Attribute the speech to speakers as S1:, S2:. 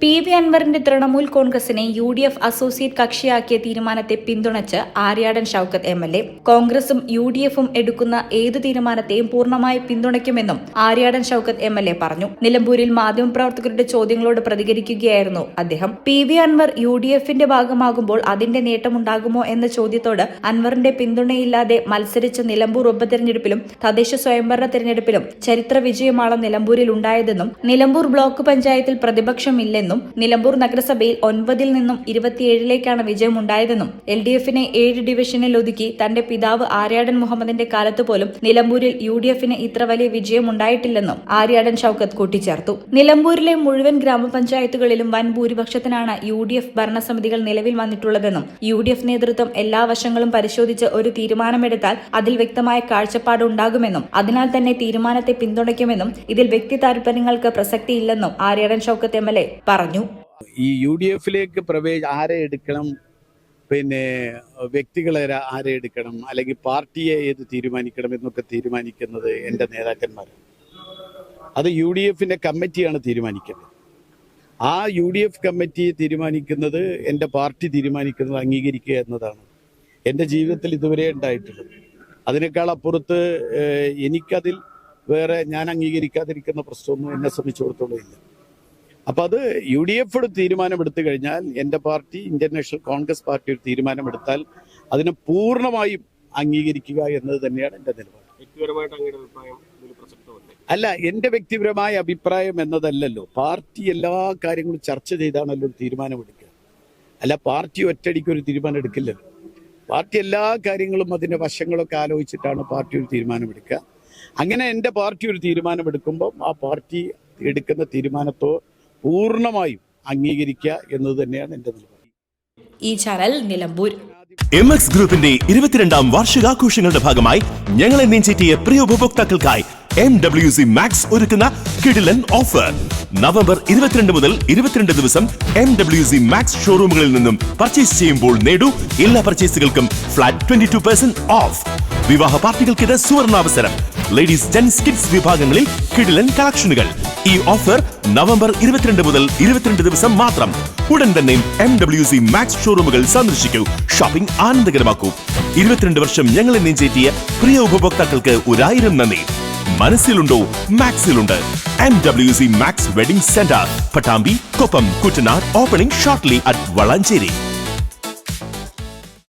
S1: PV അൻവറിന്റെ തൃണമൂൽ കോൺഗ്രസിനെ UDF associate കക്ഷിയാക്കിയ തീരുമാനത്തെ പിന്തുണച്ച് ആര്യാടൻ ഷൌക്കത്ത് MLA കോൺഗ്രസും UDFും എടുക്കുന്ന ഏതു തീരുമാനത്തെയും പൂർണ്ണമായി പിന്തുണയ്ക്കുമെന്നും ആര്യാടൻ ഷൌക്കത്ത് MLA പറഞ്ഞു. നിലമ്പൂരിൽ മാധ്യമപ്രവർത്തകരുടെ ചോദ്യങ്ങളോട് പ്രതികരിക്കുകയായിരുന്നു അദ്ദേഹം. PV അൻവർ UDFന്റെ ഭാഗമാകുമ്പോൾ അതിന്റെ നേട്ടമുണ്ടാകുമോ എന്ന ചോദ്യത്തോട് അൻവറിന്റെ പിന്തുണയില്ലാതെ മത്സരിച്ച നിലമ്പൂർ ഉപതെരഞ്ഞെടുപ്പിലും തദ്ദേശ സ്വയംഭരണ തെരഞ്ഞെടുപ്പിലും ചരിത്ര വിജയമാണ് നിലമ്പൂരിൽ ഉണ്ടായതെന്നും നിലമ്പൂർ ബ്ലോക്ക് പഞ്ചായത്തിൽ പ്രതിപക്ഷമില്ലെന്നും നിലമ്പൂർ നഗരസഭയിൽ 9 നിന്നും 27 വിജയമുണ്ടായതെന്നും LDFനെ 7 ഡിവിഷനിൽ ഒതുക്കി തന്റെ പിതാവ് ആര്യാടൻ മുഹമ്മദിന്റെ കാലത്ത് പോലും നിലമ്പൂരിൽ UDFന് ഇത്ര വലിയ വിജയമുണ്ടായിട്ടില്ലെന്നും ആര്യാടൻ ഷൌക്കത്ത് കൂട്ടിച്ചേർത്തു. നിലമ്പൂരിലെ മുഴുവൻ ഗ്രാമപഞ്ചായത്തുകളിലും വൻ ഭൂരിപക്ഷത്തിനാണ് UDF ഭരണസമിതികൾ നിലവിൽ വന്നിട്ടുള്ളതെന്നും UDF നേതൃത്വം എല്ലാ വശങ്ങളും പരിശോധിച്ച് ഒരു തീരുമാനമെടുത്താൽ അതിൽ വ്യക്തമായ കാഴ്ചപ്പാട് ഉണ്ടാകുമെന്നും അതിനാൽ തന്നെ തീരുമാനത്തെ പിന്തുണയ്ക്കുമെന്നും ഇതിൽ വ്യക്തി താൽപര്യങ്ങൾക്ക് പ്രസക്തിയില്ലെന്നും ആര്യാടൻ ഷൌക്കത്ത് MLA പറഞ്ഞു.
S2: ഈ UDFിലേക്ക് ആരെ എടുക്കണം, പിന്നെ വ്യക്തികളെ ആരെ എടുക്കണം, അല്ലെങ്കിൽ പാർട്ടിയെ ഏത് തീരുമാനിക്കണം എന്നൊക്കെ തീരുമാനിക്കുന്നത് എൻ്റെ നേതാക്കന്മാരാണ്. അത് UDFിന്റെ കമ്മിറ്റിയാണ് തീരുമാനിക്കുന്നത്. ആ UDF കമ്മിറ്റി തീരുമാനിക്കുന്നത് എൻ്റെ പാർട്ടി തീരുമാനിക്കുന്നത് അംഗീകരിക്കുക എന്നതാണ് എൻ്റെ ജീവിതത്തിൽ ഇതുവരെ ഉണ്ടായിട്ടുള്ളത്. അതിനേക്കാൾ അപ്പുറത്ത് എനിക്കതിൽ വേറെ ഞാൻ അംഗീകരിക്കാതിരിക്കുന്ന പ്രശ്നമൊന്നും എന്നെ സംബന്ധിച്ചിടത്തോളം ഇല്ല. അപ്പം അത് UDF തീരുമാനമെടുത്തു കഴിഞ്ഞാൽ എൻ്റെ party Indian national Congress party ഒരു തീരുമാനമെടുത്താൽ അതിനെ പൂർണ്ണമായും അംഗീകരിക്കുക എന്നത് തന്നെയാണ് എൻ്റെ നിലപാട്. അല്ല, എൻ്റെ വ്യക്തിപരമായ അഭിപ്രായം എന്നതല്ലല്ലോ. പാർട്ടി എല്ലാ കാര്യങ്ങളും ചർച്ച ചെയ്താണല്ലോ തീരുമാനമെടുക്കുക. അല്ല, പാർട്ടി ഒറ്റയടിക്ക് ഒരു തീരുമാനം എടുക്കില്ലല്ലോ. പാർട്ടി എല്ലാ കാര്യങ്ങളും അതിൻ്റെ വശങ്ങളൊക്കെ ആലോചിച്ചിട്ടാണ് പാർട്ടി ഒരു തീരുമാനമെടുക്കുക. അങ്ങനെ എൻ്റെ പാർട്ടി ഒരു തീരുമാനമെടുക്കുമ്പോൾ ആ പാർട്ടി എടുക്കുന്ന തീരുമാനത്തോ പൂർണ്ണമായും അംഗീകരിക്കുക എന്നത് തന്നെയാണ് എൻ്റെ നിലപാട്.
S1: ഈ ചാനൽ നിലമ്പൂർ
S3: MX ഗ്രൂപ്പിന്റെ 22ാം വാർഷികാഘോഷങ്ങളുടെ ഭാഗമായി ഞങ്ങളെ നെഞ്ചേറ്റിയ പ്രിയ ഉപഭോക്താക്കൾക്കായി MWC Max ഒരുക്കുന്ന കിടിലൻ ഓഫർ. നവംബർ 22 മുതൽ 22 ദിവസം MWC Max ഷോറൂമുകളിൽ നിന്നും പർച്ചേസ് ചെയ്യുമ്പോൾ നേടൂ എല്ലാ പർച്ചേസുകൾക്കും ഫ്ലാറ്റ് 22% ഓഫ്. വിവാഹ പാർട്ടികൾക്കിത് സുവർണാവസരം. ലേഡീസ് ജെന്റ്സ് കിഡ്സ് വിഭാഗങ്ങളിൽ കിടിലൻ കളക്ഷനുകൾ. ഈ ഓഫർ നവംബർ 22 മുതൽ 22 ദിവസം മാത്രം. ഉടൻ തന്നെ MWC Max ഷോറൂമുകൾ സന്ദർശിക്കൂ. ഷോപ്പിംഗ് ആനന്ദകരമാക്കൂ. 22 വർഷം ഞങ്ങളെ നെഞ്ചേറ്റിയ പ്രിയ ഉപഭോക്താക്കൾക്ക് 1000 നന്ദി. മനസ്സിലുണ്ടോ, മാക്സിലുണ്ട്. MWC Max wedding centre, Pattambi, Koppam, Kuttanad. Opening shortly at Valanchery.